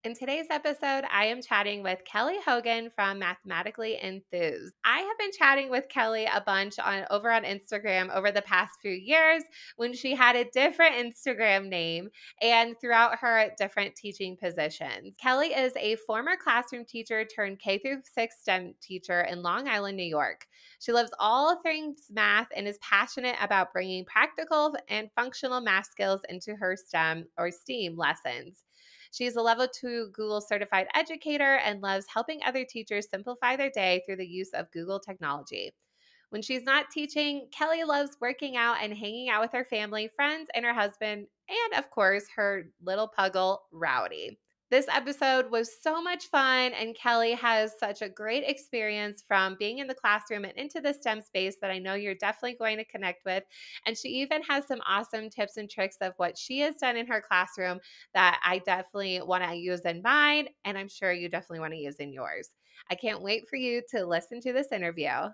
In today's episode, I am chatting with Kelly Hogan from Mathematically Enthused. I have been chatting with Kelly a bunch over on Instagram over the past few years when she had a different Instagram name and throughout her different teaching positions. Kelly is a former classroom teacher turned K through 6 STEM teacher in Long Island, New York. She loves all things math and is passionate about bringing practical and functional math skills into her STEM or STEAM lessons. She's a level 2 Google certified educator and loves helping other teachers simplify their day through the use of Google technology. When she's not teaching, Kelly loves working out and hanging out with her family, friends, and her husband, and of course, her little puggle, Rowdy. This episode was so much fun, and Kelly has such a great experience from being in the classroom and into the STEM space that I know you're definitely going to connect with. And she even has some awesome tips and tricks of what she has done in her classroom that I definitely want to use in mine, and I'm sure you definitely want to use in yours. I can't wait for you to listen to this interview.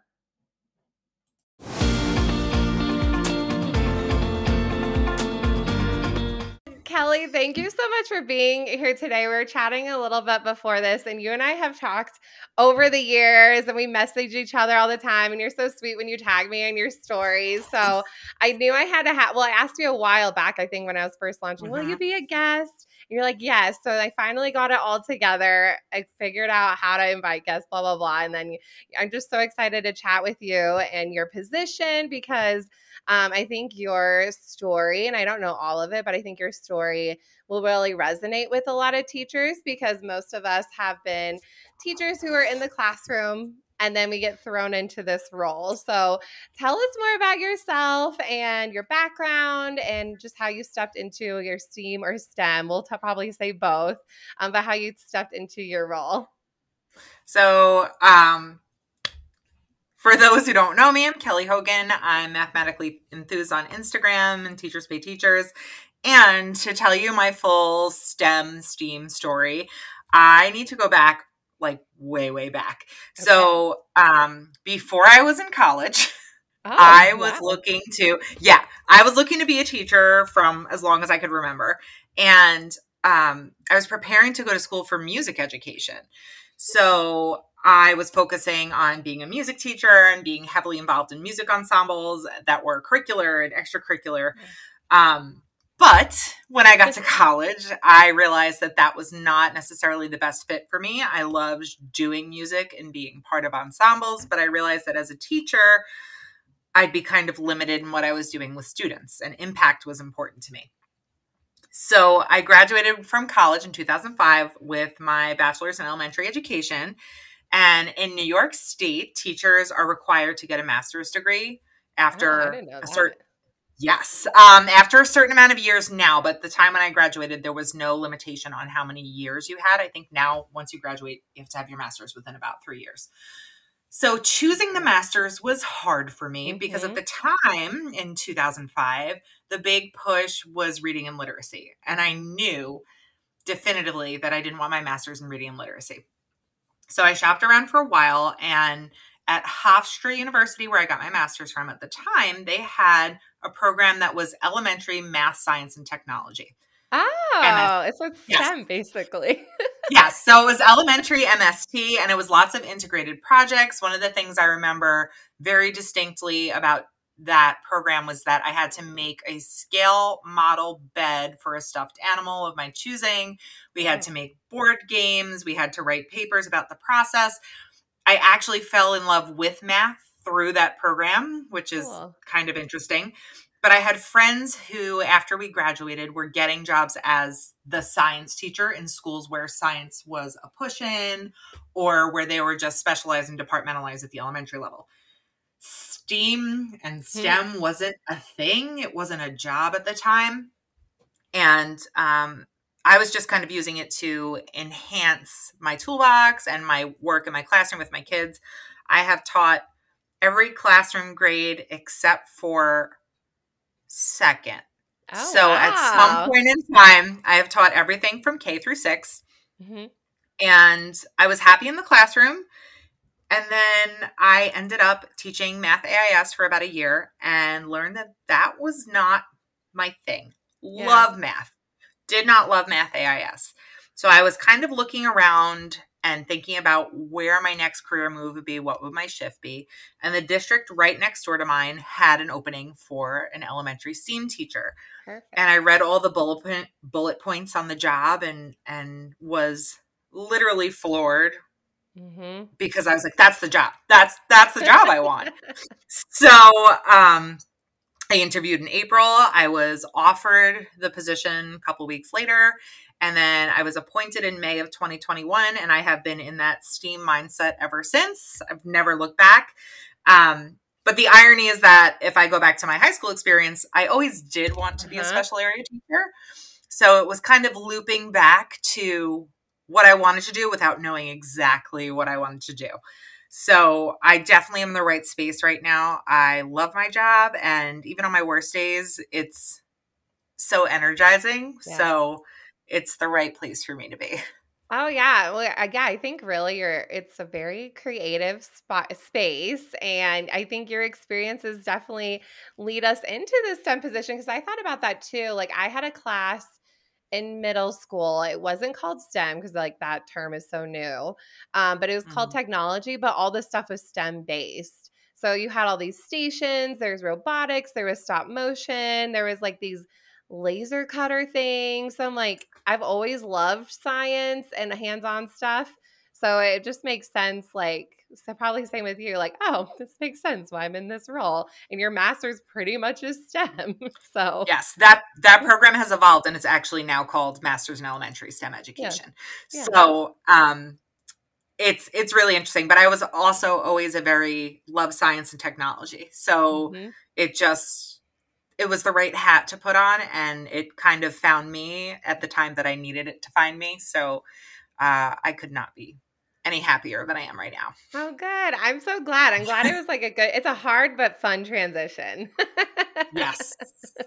Kelly, thank you so much for being here today. We were chatting a little bit before this, and you and I have talked over the years, and we message each other all the time, and you're so sweet when you tag me in your stories. So I knew I had to have, well, I asked you a while back, I think when I was first launching, will you be a guest? And you're like, yes. So I finally got it all together. I figured out how to invite guests, blah, blah, blah. And then I'm just so excited to chat with you and your position because I think your story, and I don't know all of it, but I think your story will really resonate with a lot of teachers because most of us have been teachers who are in the classroom and then we get thrown into this role. So tell us more about yourself and your background and just how you stepped into your STEAM or STEM. We'll probably say both, but how you stepped into your role. So, for those who don't know me, I'm Kelly Hogan. I'm Mathematically Enthused on Instagram and Teachers Pay Teachers. And to tell you my full STEAM story, I need to go back like way, way back. Okay. So before I was in college, I was looking to be a teacher from as long as I could remember. And I was preparing to go to school for music education. So I was focusing on being a music teacher and being heavily involved in music ensembles that were curricular and extracurricular. But when I got to college, I realized that was not necessarily the best fit for me. I loved doing music and being part of ensembles, but I realized that as a teacher, I'd be kind of limited in what I was doing with students, and impact was important to me. So I graduated from college in 2005 with my bachelor's in elementary education. And in New York State, teachers are required to get a master's degree after a certain after a certain amount of years now. But the time when I graduated, there was no limitation on how many years you had. I think now, once you graduate, you have to have your master's within about 3 years. So choosing the master's was hard for me because at the time in 2005, the big push was reading and literacy. And I knew definitively that I didn't want my master's in reading and literacy. So I shopped around for a while, and at Hofstra University, where I got my master's from at the time, they had a program that was elementary math, science, and technology. Oh, it's like STEM, basically. Yes. So it was elementary MST, and it was lots of integrated projects. One of the things I remember very distinctly about that program was that I had to make a scale model bed for a stuffed animal of my choosing. We had to make board games. We had to write papers about the process. I actually fell in love with math through that program, which is kind of interesting. But I had friends who, after we graduated, were getting jobs as the science teacher in schools where science was a push-in or where they were just specialized and departmentalized at the elementary level. STEAM and STEM wasn't a thing. It wasn't a job at the time. And I was just kind of using it to enhance my toolbox and my work in my classroom with my kids. I have taught every classroom grade except for second. At some point in time, I have taught everything from K through 6. And I was happy in the classroom. And then I ended up teaching math AIS for about a year and learned that was not my thing. Love math. Did not love math AIS. So I was kind of looking around and thinking about where my next career move would be, what would my shift be. And the district right next door to mine had an opening for an elementary STEAM teacher. Perfect. And I read all the bullet points on the job and was literally floored Mm-hmm. because I was like, that's the job. That's the job I want. So I interviewed in April. I was offered the position a couple weeks later. And then I was appointed in May of 2021. And I have been in that STEAM mindset ever since. I've never looked back. But the irony is that if I go back to my high school experience, I always did want to be a special area teacher. So it was kind of looping back to what I wanted to do without knowing exactly what I wanted to do. So I definitely am in the right space right now. I love my job. And even on my worst days, it's so energizing. Yeah. So it's the right place for me to be. Oh yeah. Well, yeah, I think really it's a very creative space. And I think your experiences definitely lead us into this STEM position because I thought about that too. Like I had a class in middle school. It wasn't called STEM because like that term is so new. But it was called Mhm. technology, but all this stuff was STEM based. So you had all these stations, there's robotics, there was stop motion, there was like these laser cutter things. So I'm like, I've always loved science and hands-on stuff. So it just makes sense, like, so probably same with you, like, oh, this makes sense why I'm in this role. And your master's pretty much is STEM. So Yes, that program has evolved and it's actually now called Masters in Elementary STEM yeah, Education. yeah. So it's really interesting. But I was also always a very love science and technology. So Mm-hmm. it just it was the right hat to put on, and it kind of found me at the time that I needed it to find me. So I could not be any happier than I am right now. Oh, good. I'm so glad. I'm glad it was like it's a hard but fun transition. Yes,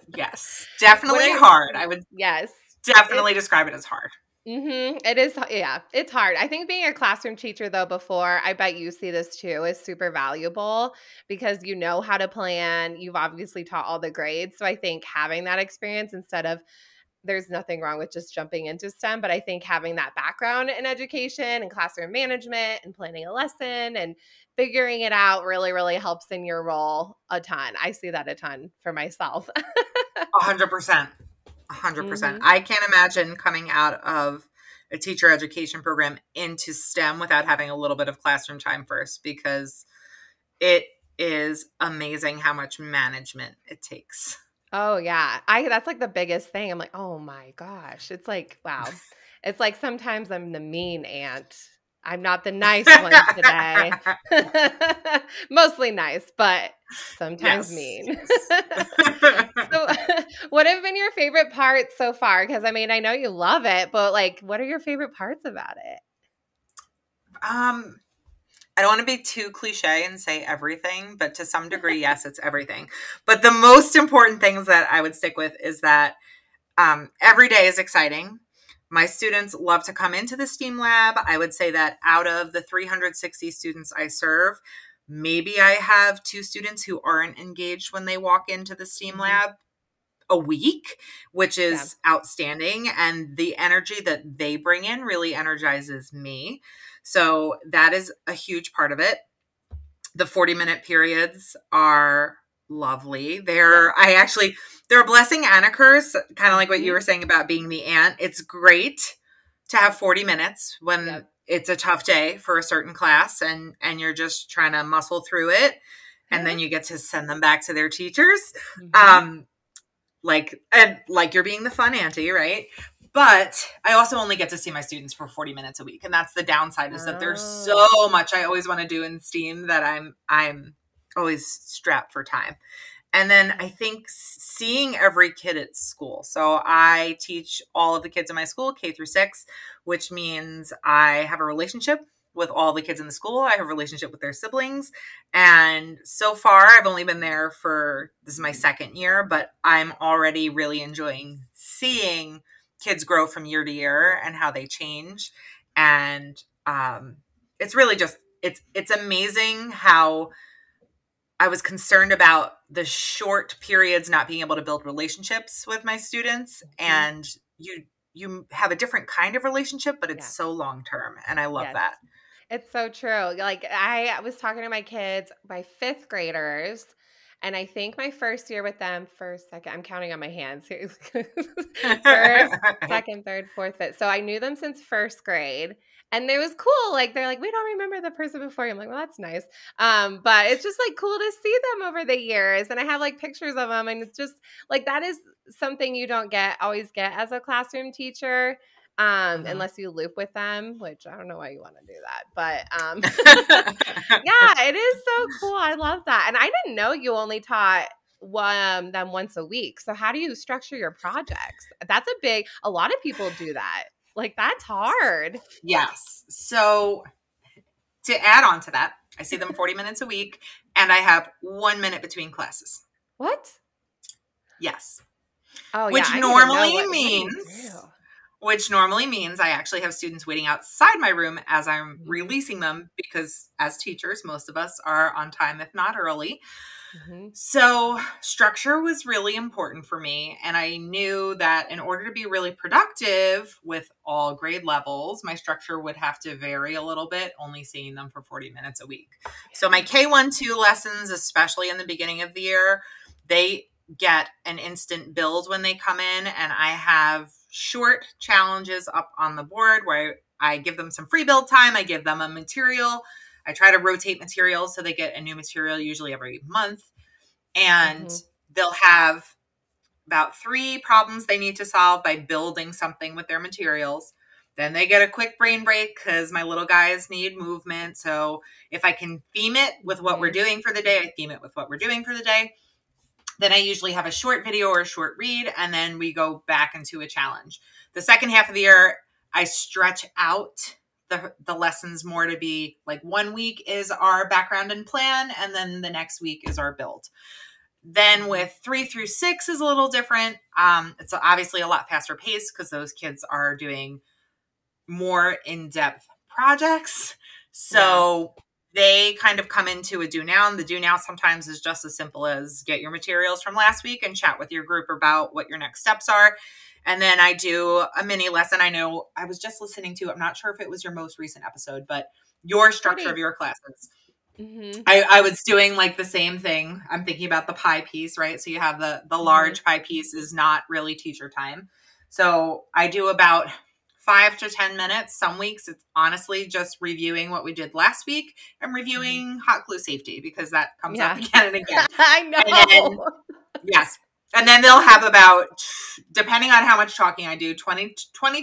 yes, What definitely are hard. I would yes. definitely describe it as hard. It is, yeah, it's hard. I think being a classroom teacher though before, I bet you see this too, is super valuable because you know how to plan. You've obviously taught all the grades. So I think having that experience instead of there's nothing wrong with just jumping into STEM, but I think having that background in education and classroom management and planning a lesson and figuring it out really, really helps in your role a ton. I see that a ton for myself. 100%. 100%. hmm I can't imagine coming out of a teacher education program into STEM without having a little bit of classroom time first, because it is amazing how much management it takes. Oh yeah. I That's like the biggest thing. I'm like, "Oh my gosh." It's like, wow. It's like sometimes I'm the mean aunt. I'm not the nice one today. Mostly nice, but sometimes Yes. mean. Yes. So, what have been your favorite parts so far? Because I mean, I know you love it, but like, what are your favorite parts about it? um, I don't want to be too cliche and say everything, but to some degree, yes, it's everything. But the most important things that I would stick with is that every day is exciting. My students love to come into the STEAM lab. I would say that out of the 360 students I serve, maybe I have 2 students who aren't engaged when they walk into the STEAM hmm lab a week, which Yeah. is outstanding. And the energy that they bring in really energizes me. So that is a huge part of it. The 40-minute periods are lovely. Yeah. They're a blessing and a curse, kind of like what you hmm were saying about being the aunt. It's great to have 40 minutes when Yep. it's a tough day for a certain class and you're just trying to muscle through it, and then you get to send them back to their teachers. hmm Um like you're being the fun auntie, right? But I also only get to see my students for 40 minutes a week. And that's the downside, is that there's Oh. so much I always want to do in STEAM that I'm always strapped for time. And then I think seeing every kid at school. So I teach all of the kids in my school, K through 6, which means I have a relationship with all the kids in the school. I have a relationship with their siblings. And so far, I've only been there for, this is my second year, but I'm already really enjoying seeing kids grow from year to year and how they change. And it's really just, it's amazing how I was concerned about the short periods not being able to build relationships with my students. Mhm. And you have a different kind of relationship, but it's Yeah. so long term, and I love Yes. that. It's so true. Like I was talking to my kids, my fifth graders, and I think my first year with them, first, second, I'm counting on my hands. First, second, third, fourth, fifth. So I knew them since first grade. And it was cool. Like they're like, we don't remember the person before you. I'm like, well, that's nice. But it's just like cool to see them over the years. And I have like pictures of them. And it's just like that is something you don't always get as a classroom teacher. Mhm. Unless you loop with them, which I don't know why you want to do that. But yeah, it is so cool. I love that. And I didn't know you only taught them once a week. So how do you structure your projects? That's a lot of people do that. Like that's hard. Yes. So to add on to that, I see them 40 minutes a week, and I have 1 minute between classes. What? Yes. Oh yeah, Which I need to know normally what do you means do? which normally means I actually have students waiting outside my room as I'm Mhm. releasing them, because as teachers, most of us are on time, if not early. Mhm. So structure was really important for me. And I knew that in order to be really productive with all grade levels, my structure would have to vary a little bit, only seeing them for 40 minutes a week. So my Yeah. K1-2 lessons, especially in the beginning of the year, they get an instant build when they come in. And I have short challenges up on the board where I give them some free build time. I give them a material. I try to rotate materials so they get a new material usually every month. And Mhm. they'll have about 3 problems they need to solve by building something with their materials. Then they get a quick brain break because my little guys need movement. So if I can theme it with what we're Mhm. doing for the day, I theme it with what we're doing for the day. Then I usually have a short video or a short read, and then we go back into a challenge. The second half of the year, I stretch out the lessons more to be like 1 week is our background and plan, and then the next week is our build. Then Mhm. with 3 through 6 is a little different. It's obviously a lot faster pace because those kids are doing more in-depth projects. Yeah. So they kind of come into a do now. And the do now sometimes is just as simple as get your materials from last week and chat with your group about what your next steps are. And then I do a mini lesson. I know I was just listening to, I'm not sure if it was your most recent episode, but your structure of Pretty. your classes. Mhm. I was doing like the same thing. I'm thinking about the pie piece, right? So you have the Mhm. large pie piece is not really teacher time. So I do about 5 to 10 minutes. Some weeks it's honestly just reviewing what we did last week and Mhm. reviewing hot glue safety because that comes up Yeah. again and again. I And then, know. yes. And then they'll have about, depending on how much talking I do, 20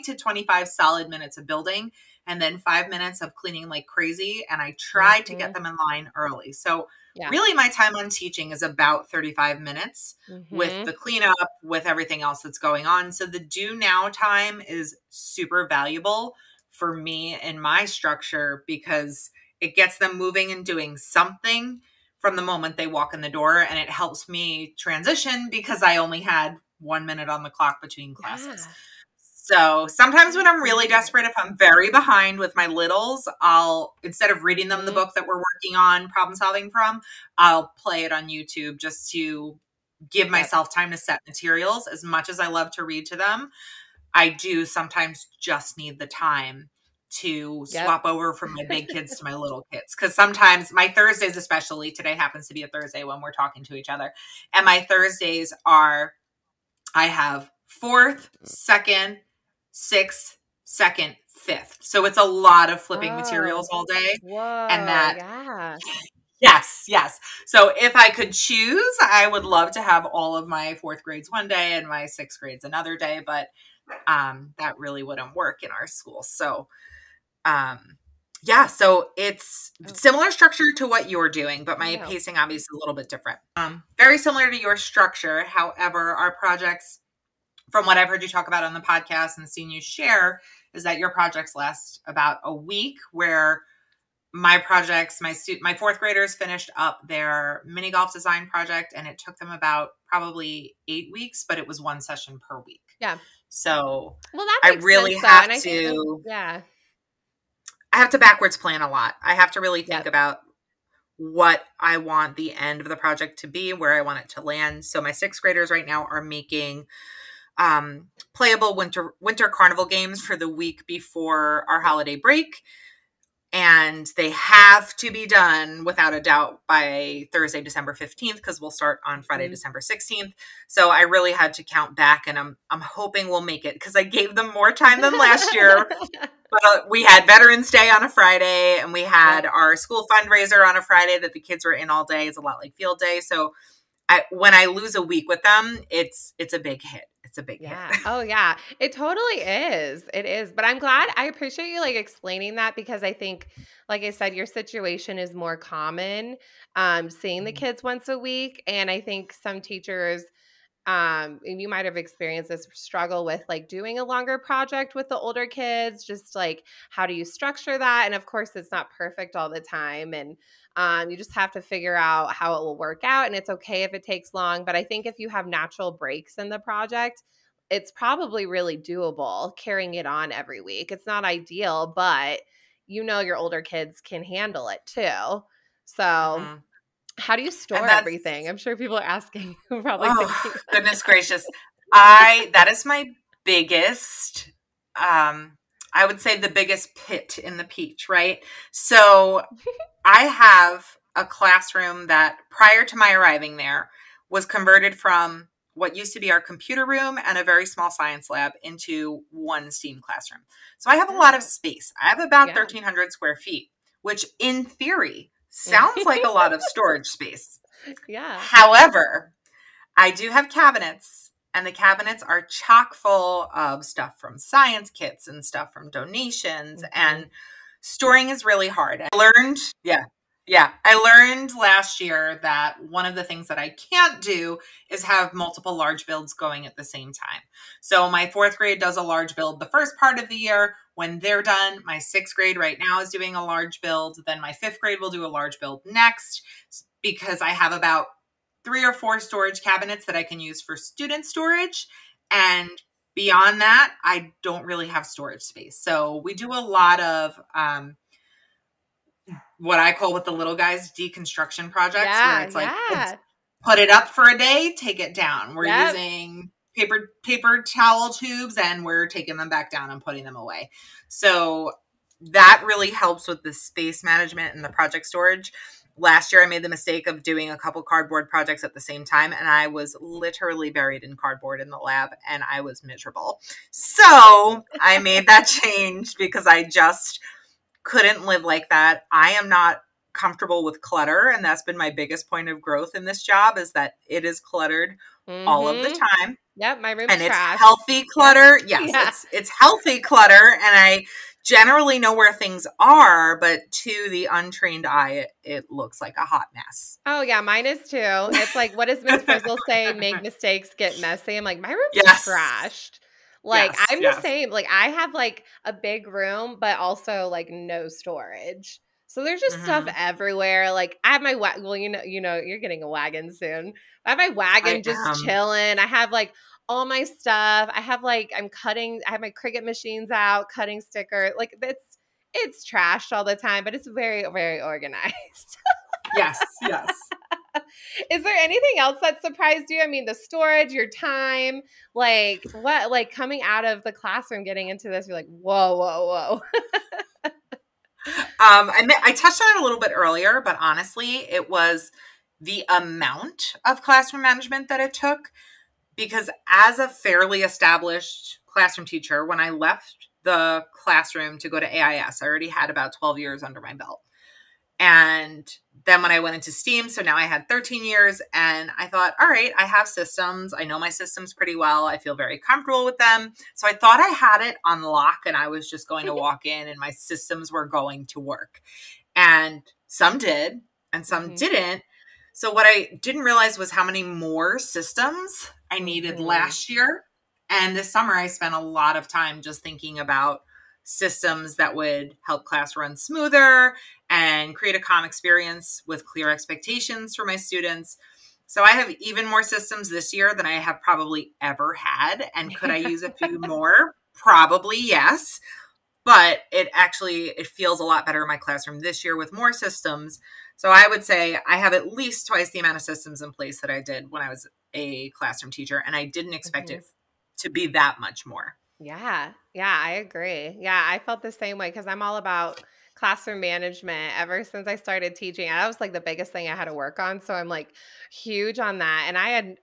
to 25 solid minutes of building, and then 5 minutes of cleaning like crazy. And I try to get Mhm. them in line early. So Yeah. really my time on teaching is about 35 minutes with the Mhm. cleanup, with everything else that's going on. So the do now time is super valuable for me in my structure because it gets them moving and doing something from the moment they walk in the door. And it helps me transition because I only had 1 minute on the clock between classes. Yeah. So sometimes when I'm really Absolutely. desperate, if I'm very behind with my littles, I'll, instead of reading them the Mhm. book that we're working on problem solving from, I'll play it on YouTube just to give Yep. myself time to set materials. As much as I love to read to them, I do sometimes just need the time to Yep. swap over from my big kids to my little kids. Cause sometimes my Thursdays, especially today happens to be a Thursday when we're talking to each other. And my Thursdays are, I have fourth, second, sixth, second, fifth. So it's a lot of flipping materials Oh. all day. And Whoa. that, Yeah. yes, yes. So if I could choose, I would love to have all of my fourth grades one day and my sixth grades another day, but that really wouldn't work in our school. So um, yeah, so it's Oh, similar structure to what you're doing, but I my know. pacing obviously is a little bit different. Very similar to your structure. However, our projects, from what I've heard you talk about on the podcast and seen you share, is that your projects last about a week, where my projects, my fourth graders finished up their mini golf design project, and it took them about probably 8 weeks, but it was one session per week. Yeah. So Well, that I makes really sense though. And I have to backwards plan a lot. I have to really think yep. about what I want the end of the project to be, where I want it to land. So my sixth graders right now are making playable winter carnival games for the week before our holiday break. And they have to be done without a doubt by Thursday, December 15th, because we'll start on Friday, December 16th. So I really had to count back, and I'm hoping we'll make it, because I gave them more time than last year. But we had Veterans Day on a Friday, and we had our school fundraiser on a Friday that the kids were in all day. It's a lot like field day. So when I lose a week with them, it's a big hit. It's a big hit. Oh yeah, it totally is. It is. But I'm glad, I appreciate you like explaining that, because I think, like I said, your situation is more common, seeing the kids once a week. And I think some teachers, and you might have experienced this struggle with like doing a longer project with the older kids, just like how do you structure that? And of course it's not perfect all the time. And you just have to figure out how it will work out. And it's okay if it takes long. But I think if you have natural breaks in the project, it's probably really doable carrying it on every week. It's not ideal, but your older kids can handle it too. So how do you store everything? I'm sure people are asking, probably thinking that. Goodness gracious. That is my biggest, I would say the biggest pit in the peach, right? So I have a classroom that prior to my arriving there was converted from what used to be our computer room and a very small science lab into one STEAM classroom. So I have a lot of space. I have about 1,300 square feet, which in theory sounds like a lot of storage space. Yeah. However, I do have cabinets, and the cabinets are chock full of stuff from science kits and stuff from donations, and storing is really hard. I learned last year that one of the things that I can't do is have multiple large builds going at the same time. So my 4th grade does a large build the first part of the year. When they're done, my 6th grade right now is doing a large build. Then my 5th grade will do a large build next, because I have about 3 or 4 storage cabinets that I can use for student storage. And beyond that, I don't really have storage space. So we do a lot of what I call with the little guys deconstruction projects, where it's like, put it up for a day, take it down. We're using paper towel tubes, and we're taking them back down and putting them away. So that really helps with the space management and the project storage. Last year, I made the mistake of doing a couple cardboard projects at the same time, and I was literally buried in cardboard in the lab, and I was miserable. So I made that change, because I just couldn't live like that. I am not comfortable with clutter, and that's been my biggest point of growth in this job, is that it is cluttered all of the time. Yep, my room's and it's trash. Healthy clutter. Yes, it's healthy clutter, and I generally know where things are, but to the untrained eye, it looks like a hot mess. Oh yeah, mine is too. It's like, what does Miss Frizzle say? Make mistakes, get messy. I'm like, my room's trashed. Like, I'm the same. Like, I have like a big room, but also like no storage. So there's just stuff everywhere. Like, I have my well, you're getting a wagon soon. I have my wagon just chilling. I have like all my stuff. I have like I have my Cricut machines out, cutting stickers. Like, it's trashed all the time, but it's very, very organized. Yes. Is there anything else that surprised you? I mean, the storage, your time, like what, like coming out of the classroom, getting into this, you're like, whoa. I touched on it a little bit earlier, but honestly, it was the amount of classroom management that it took, because as a fairly established classroom teacher, when I left the classroom to go to AIS, I already had about 12 years under my belt. And then when I went into STEAM, so now I had 13 years, and I thought, all right, I have systems. I know my systems pretty well. I feel very comfortable with them. So I thought I had it on lock, and I was just going to walk in and my systems were going to work. And some did, and some didn't. So what I didn't realize was how many more systems I needed last year. And this summer, I spent a lot of time just thinking about systems that would help class run smoother and create a calm experience with clear expectations for my students. So I have even more systems this year than I have probably ever had. And could I use a few more? Probably yes. But it feels a lot better in my classroom this year with more systems. So I would say I have at least twice the amount of systems in place that I did when I was a classroom teacher. And I didn't expect it to be that much more. Yeah. Yeah, I agree. Yeah, I felt the same way because I'm all about classroom management ever since I started teaching. That was like the biggest thing I had to work on. So I'm like huge on that. And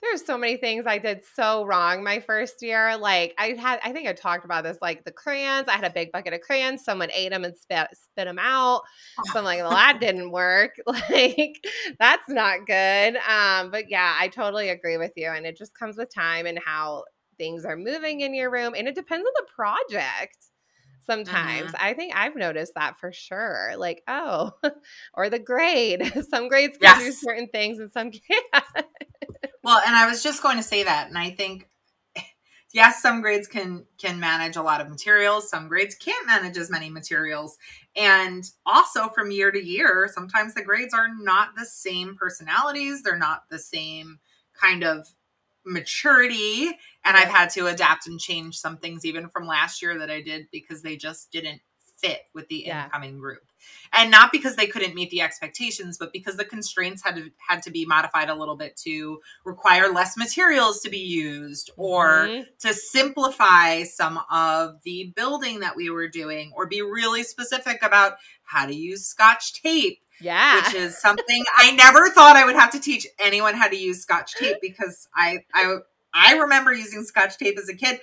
there's so many things I did so wrong my first year. Like I think I talked about this, like the crayons. I had a big bucket of crayons. Someone ate them and spit them out. So I'm like, well, that didn't work. Like, that's not good. But yeah, I totally agree with you. And it just comes with time and how things are moving in your room, and it depends on the project. Sometimes Mm-hmm. I think I've noticed that for sure. Like, oh, or the grade. Some grades can do Yes. certain things and some can't. Well, and I was just going to say that, and I think yes, some grades can manage a lot of materials. Some grades can't manage as many materials. And also from year to year, sometimes the grades are not the same personalities. They're not the same kind of maturity. And I've Yep. had to adapt and change some things even from last year that I did because they just didn't fit with the Yeah. incoming group. And not because they couldn't meet the expectations, but because the constraints had to be modified a little bit to require less materials to be used, or Mm-hmm. to simplify some of the building that we were doing, or be really specific about how to use Scotch tape. Yeah. Which is something I never thought I would have to teach anyone how to use Scotch tape, because I remember using Scotch tape as a kid.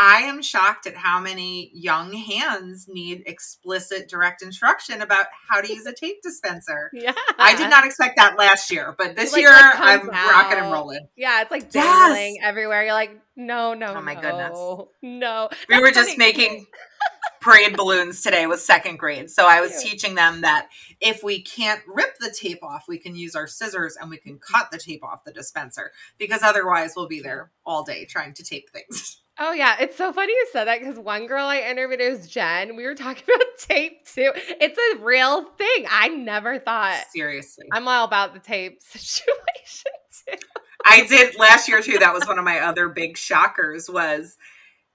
I am shocked at how many young hands need explicit direct instruction about how to use a tape dispenser. Yeah. I did not expect that last year, but this Like, year comes I'm rocking and out. rolling. Yeah, it's like Yes. dangling everywhere. You're like, no, Oh my goodness. no. We That's were just funny. making parade balloons today with second grade. So I was Cute. teaching them that if we can't rip the tape off, we can use our scissors and we can cut the tape off the dispenser, because otherwise we'll be there all day trying to tape things. Oh, yeah. It's so funny you said that because one girl I interviewed, it was Jen. We were talking about tape too. It's a real thing. I never thought. Seriously. I'm all about the tape situation too. I did last year too. That was one of my other big shockers, was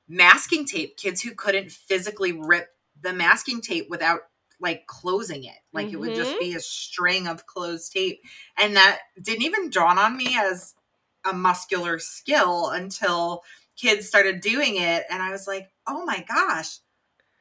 masking tape. Kids who couldn't physically rip the masking tape without like closing it. Like it would just be a string of closed tape. And that didn't even dawn on me as a muscular skill until kids started doing it. And I was like, oh my gosh,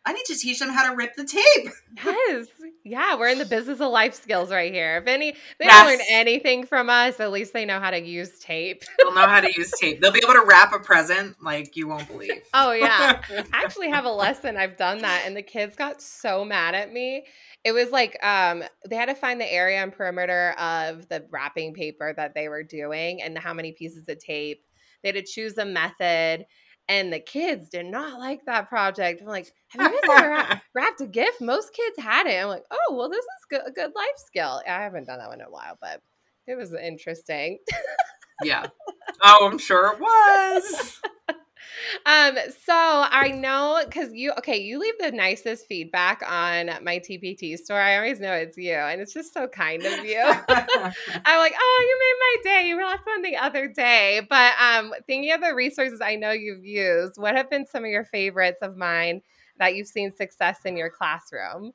I need to teach them how to rip the tape. Yes. Yeah. We're in the business of life skills right here. If they Yes. don't learn anything from us, at least they know how to use tape. They'll know how to use tape. They'll be able to wrap a present like you won't believe. Oh, yeah. I actually have a lesson. I've done that. And the kids got so mad at me. It was like they had to find the area and perimeter of the wrapping paper that they were doing and how many pieces of tape. They had to choose a method. And the kids did not like that project. I'm like, have you guys ever wrapped a gift? Most kids had it. I'm like, oh, well, this is a good life skill. I haven't done that one in a while, but it was interesting. Yeah. Oh, I'm sure it was. So I know because you leave the nicest feedback on my TPT store. I always know it's you, and it's just so kind of you. I'm like, oh, you made my day. You left one the other day. But thinking of the resources I know you've used, what have been some of your favorites of mine that you've seen success in your classroom?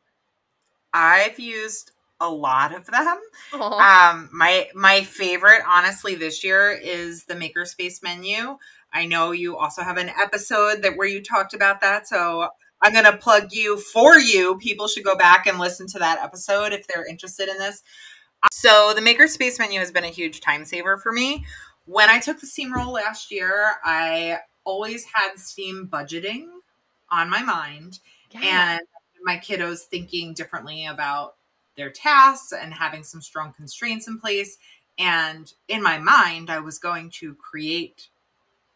I've used a lot of them. Aw. My favorite, honestly, this year is the Makerspace menu. I know you also have an episode where you talked about that, so I'm going to plug you for you. People should go back and listen to that episode if they're interested in this. So the Makerspace menu has been a huge time saver for me. When I took the STEAM role last year, I always had STEAM budgeting on my mind, and my kiddos thinking differently about their tasks and having some strong constraints in place. And in my mind, I was going to create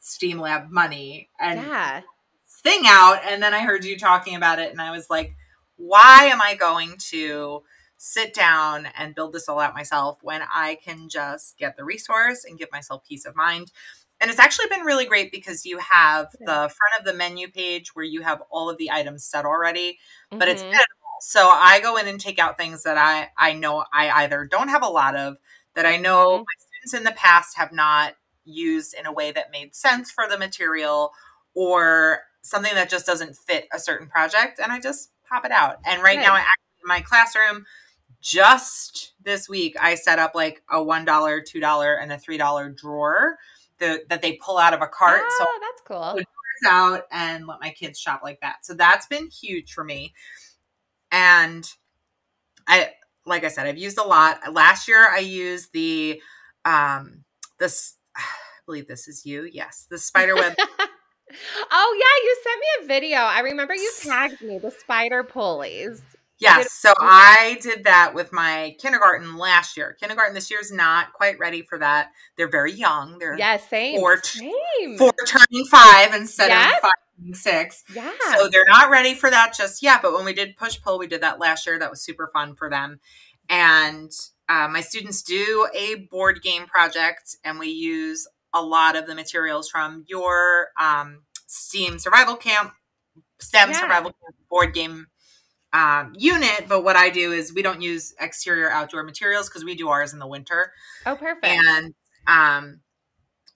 STEAM Lab money and thing out. And then I heard you talking about it, and I was like, why am I going to sit down and build this all out myself when I can just get the resource and give myself peace of mind? And it's actually been really great because you have the front of the menu page where you have all of the items set already, but it's editable. So I go in and take out things that I know I either don't have a lot of, that I know my students in the past have not used in a way that made sense for the material, or something that just doesn't fit a certain project, and I just pop it out. And right now, in my classroom, just this week, I set up like a $1, $2, and a $3 drawer that they pull out of a cart. So Oh, that's I cool. put doors out and let my kids shop like that. So that's been huge for me. And like I said, I've used a lot. Last year I used this, I believe this is you. Yes. The spider web. Oh, yeah, you sent me a video. I remember you tagged me, the spider pulleys. You did. Yes. So I did that with my kindergarten last year. Kindergarten this year is not quite ready for that. They're very young. They're Yeah, same. four turning 5 instead of Yes. 5 turning 6. Yeah. So they're not ready for that just yet. But when we did push pull, we did that last year. That was super fun for them. And my students do a board game project, and we use a lot of the materials from your STEM survival camp board game unit. But what I do is we don't use exterior outdoor materials because we do ours in the winter. Oh, perfect. And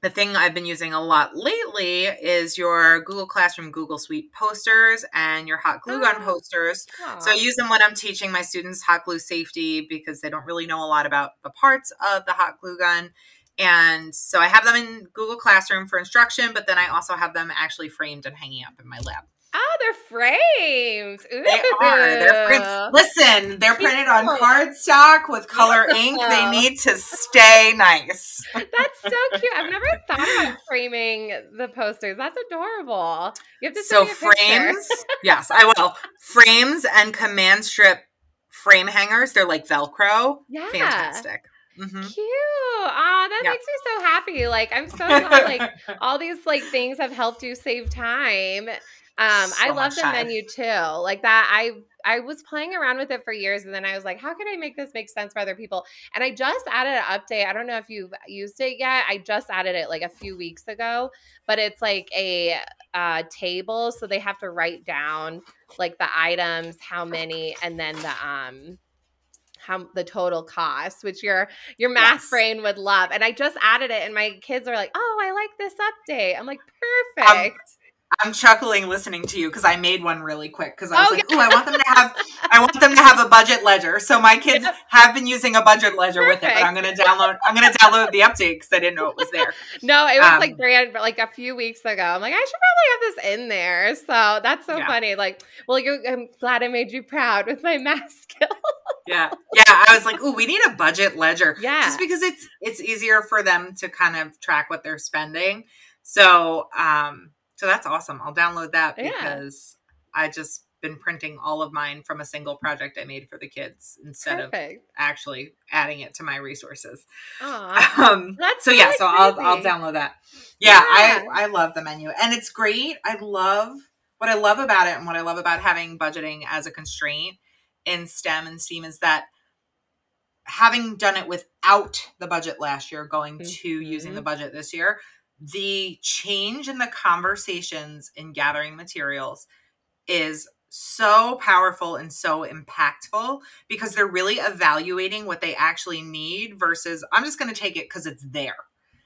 the thing I've been using a lot lately is your Google Classroom, Google Suite posters and your hot glue gun posters. Aw. So I use them when I'm teaching my students hot glue safety because they don't really know a lot about the parts of the hot glue gun. And so I have them in Google Classroom for instruction, but then I also have them actually framed and hanging up in my lab. Oh, they're framed. Ooh. They are. They're printed on cardstock with color ink. They need to stay nice. That's so cute. I've never thought about framing the posters. That's adorable. You have to So send me a picture. frames, yes, I will. Frames and command strip frame hangers. They're like Velcro. Yeah. Fantastic. Mm-hmm. Cute. Aw, that makes me so happy. Like, I'm so glad, like, all these, like, things have helped you save time. I love the menu too. Like that, I was playing around with it for years, and then I was like, how can I make this make sense for other people? And I just added an update. I don't know if you've used it yet. I just added it like a few weeks ago, but it's like a table, so they have to write down like the items, how many, and then how the total cost, which your math brain would love. And I just added it, and my kids are like, oh, I like this update. I'm like, perfect. I'm chuckling listening to you because I made one really quick because I was like, "Ooh, I want them to have a budget ledger." So my kids have been using a budget ledger with it, but I'm going to download the update because I didn't know it was there. No, it was like a few weeks ago. I'm like, I should probably have this in there. So that's so funny. Like, well, I'm glad I made you proud with my math skill. Yeah. I was like, "Ooh, we need a budget ledger." Yeah, just because it's easier for them to kind of track what they're spending. So, so that's awesome. I'll download that because I just been printing all of mine from a single project I made for the kids instead of actually adding it to my resources. That's so really so I'll download that. Yeah, I love the menu, and it's great. What I love about it, and what I love about having budgeting as a constraint in STEM and STEAM is that having done it without the budget last year, going to using the budget this year, the change in the conversations in gathering materials is so powerful and so impactful because they're really evaluating what they actually need versus I'm just going to take it because it's there.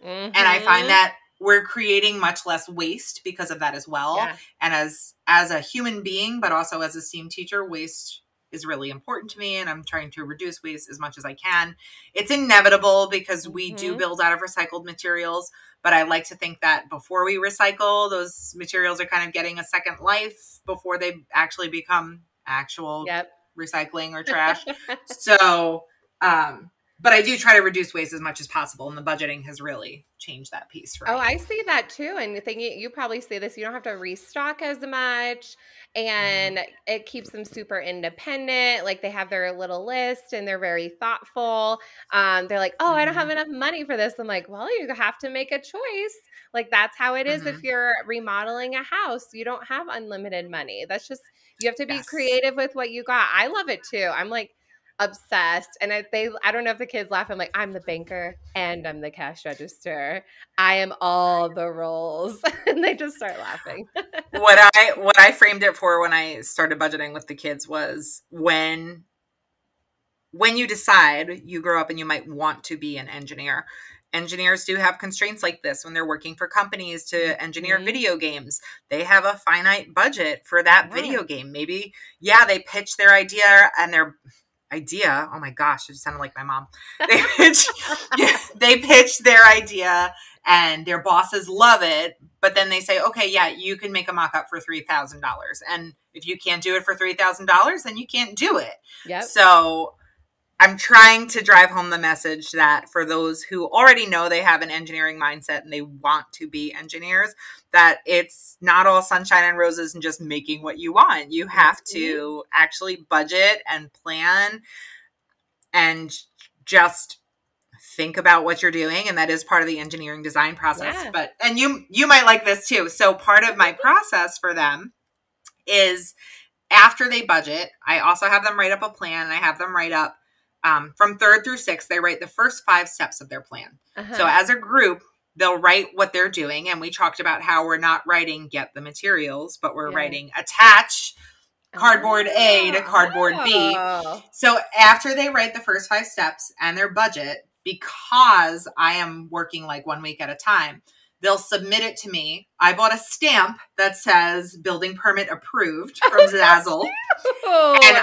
And I find that we're creating much less waste because of that as well. Yeah. And as a human being, but also as a STEAM teacher, waste is really important to me, and I'm trying to reduce waste as much as I can. It's inevitable because we do build out of recycled materials, but I like to think that before we recycle, those materials are kind of getting a second life before they actually become actual recycling or trash. So, but I do try to reduce waste as much as possible, and the budgeting has really changed that piece for me. Oh, I see that too. And you probably see this. You don't have to restock as much, and it keeps them super independent. Like they have their little list, and they're very thoughtful. They're like, oh, I don't have enough money for this. I'm like, well, you have to make a choice. Like that's how it is if you're remodeling a house. You don't have unlimited money. That's just, you have to be creative with what you got. I love it too. I'm like obsessed. And I don't know if the kids laugh. I'm like, I'm the banker and I'm the cash register. I am all the roles. And they just start laughing. What I framed it for when I started budgeting with the kids was when you decide you grow up and you might want to be an engineer. Engineers do have constraints like this when they're working for companies to engineer video games. They have a finite budget for that video game. Maybe, they pitch their idea and their idea. Oh my gosh, it just sounded like my mom. They pitch their idea and their bosses love it. But then they say, okay, yeah, you can make a mock-up for $3,000. And if you can't do it for $3,000, then you can't do it. Yep. So I'm trying to drive home the message that for those who already know they have an engineering mindset and they want to be engineers, that it's not all sunshine and roses and just making what you want. You have to actually budget and plan and just think about what you're doing. And that is part of the engineering design process. Yeah. But, and you might like this too. So part of my process for them is after they budget, I also have them write up a plan, and I have them write up from 3rd through 6th, they write the first 5 steps of their plan. So as a group, they'll write what they're doing. And we talked about how we're not writing get the materials, but we're writing attach cardboard A to cardboard B. So after they write the first 5 steps and their budget, because I am working like 1 week at a time, they'll submit it to me. I bought a stamp that says building permit approved from Zazzle. And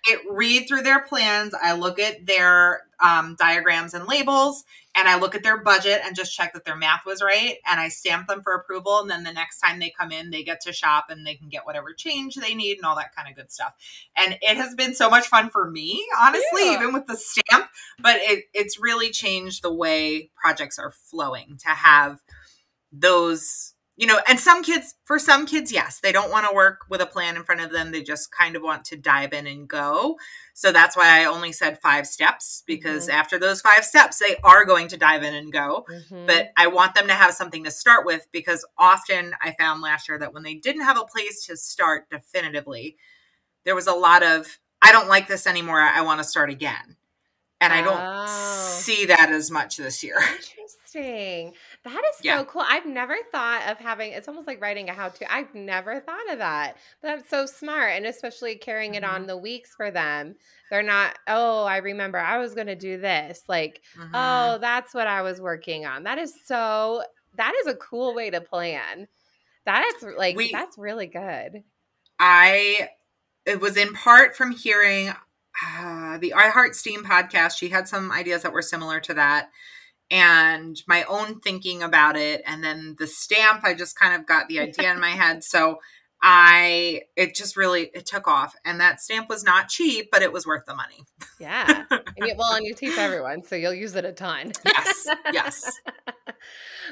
I read through their plans. I look at their diagrams and labels, and I look at their budget and just check that their math was right. And I stamp them for approval. And then the next time they come in, they get to shop and they can get whatever change they need and all that kind of good stuff. And it has been so much fun for me, honestly, even with the stamp. But it's really changed the way projects are flowing to have those, you know, and for some kids, yes, they don't want to work with a plan in front of them. They just kind of want to dive in and go. So that's why I only said 5 steps, because after those 5 steps, they are going to dive in and go. But I want them to have something to start with, because often I found last year that when they didn't have a place to start definitively, there was a lot of, I don't like this anymore, I want to start again. And I don't see that as much this year. Interesting. That is so cool. I've never thought of having, it's almost like writing a how-to. I've never thought of that. But that's so smart. And especially carrying it on the weeks for them. They're not, oh, I remember I was going to do this. Like, oh, that's what I was working on. That is a cool way to plan. That's like, that's really good. It was in part from hearing the I Heart STEAM podcast. She had some ideas that were similar to that, and my own thinking about it. And then the stamp, I just kind of got the idea in my head. So it took off, and that stamp was not cheap, but it was worth the money. Yeah. And you teach everyone, so you'll use it a ton. Yes.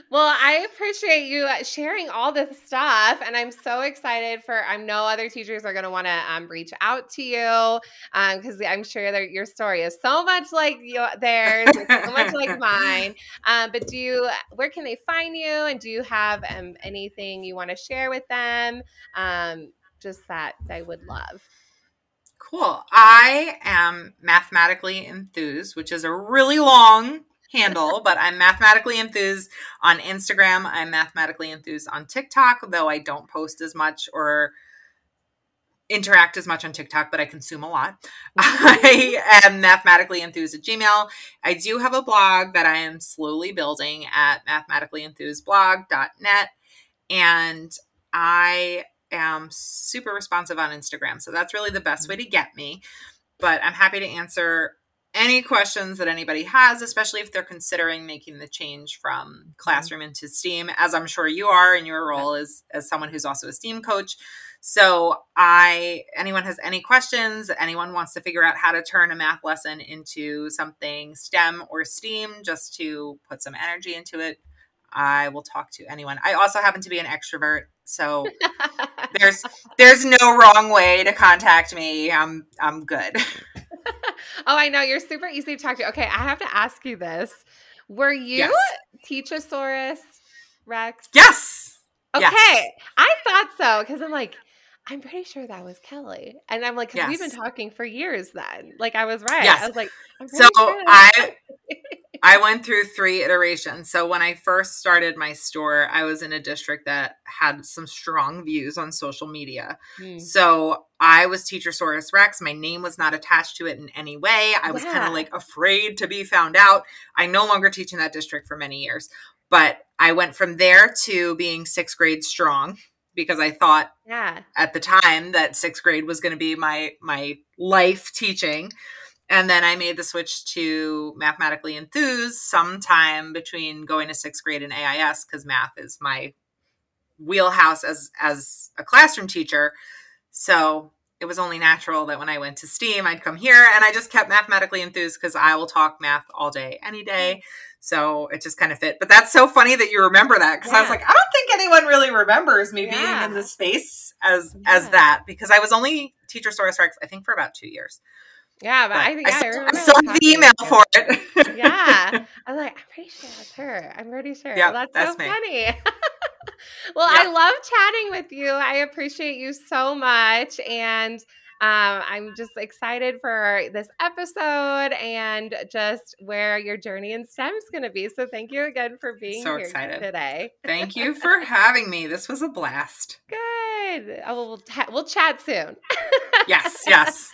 Well, I appreciate you sharing all this stuff, and I'm so excited I know other teachers are going to want to reach out to you, because I'm sure that your story is so much like theirs, so much like mine. But where can they find you, and do you have anything you want to share with them? Just that I would love. Cool. I am Mathematically Enthused, which is a really long handle, but I'm Mathematically Enthused on Instagram. I'm Mathematically Enthused on TikTok, though I don't post as much or interact as much on TikTok, but I consume a lot. I am Mathematically Enthused at Gmail. I do have a blog that I am slowly building at mathematicallyenthusedblog.net, and I am super responsive on Instagram. So that's really the best way to get me. But I'm happy to answer any questions that anybody has, especially if they're considering making the change from classroom into STEAM, as I'm sure you are in your role as someone who's also a STEAM coach. So anyone has any questions, anyone wants to figure out how to turn a math lesson into something STEM or STEAM, just to put some energy into it, I will talk to anyone. I also happen to be an extrovert, so there's no wrong way to contact me. I'm good. Oh, I know. You're super easy to talk to. Okay, I have to ask you this. Were you Teachosaurus Rex? Yes. Okay. Yes. I thought so, because I'm pretty sure that was Kelly. And I'm like, because we've been talking for years then. Like, I was right. Yes. I was like, I'm pretty sure I went through 3 iterations. So when I first started my store, I was in a district that had some strong views on social media. So I was Teachosaurus Rex. My name was not attached to it in any way. I was kind of like afraid to be found out. I no longer teach in that district for many years. But I went from there to being 6th grade strong, because I thought at the time that 6th grade was going to be my life teaching. And then I made the switch to Mathematically Enthused sometime between going to 6th grade and AIS, because math is my wheelhouse as a classroom teacher. So it was only natural that when I went to STEAM, I'd come here, and I just kept Mathematically Enthused because I will talk math all day, any day. So it just kind of fit. But that's so funny that you remember that, because I was like, I don't think anyone really remembers me being in this space as that, because I was only Teacher Source Rex, I think, for about 2 years. Yeah, but I think I still have the email for it. Yeah. I was like, I'm pretty sure that's her. I'm pretty sure. Yeah, that's so me. funny. Well, I love chatting with you. I appreciate you so much. And I'm just excited for this episode and just where your journey in STEM is going to be. So thank you again for being so here excited today. Thank you for having me. This was a blast. Good. We'll chat soon. Yes.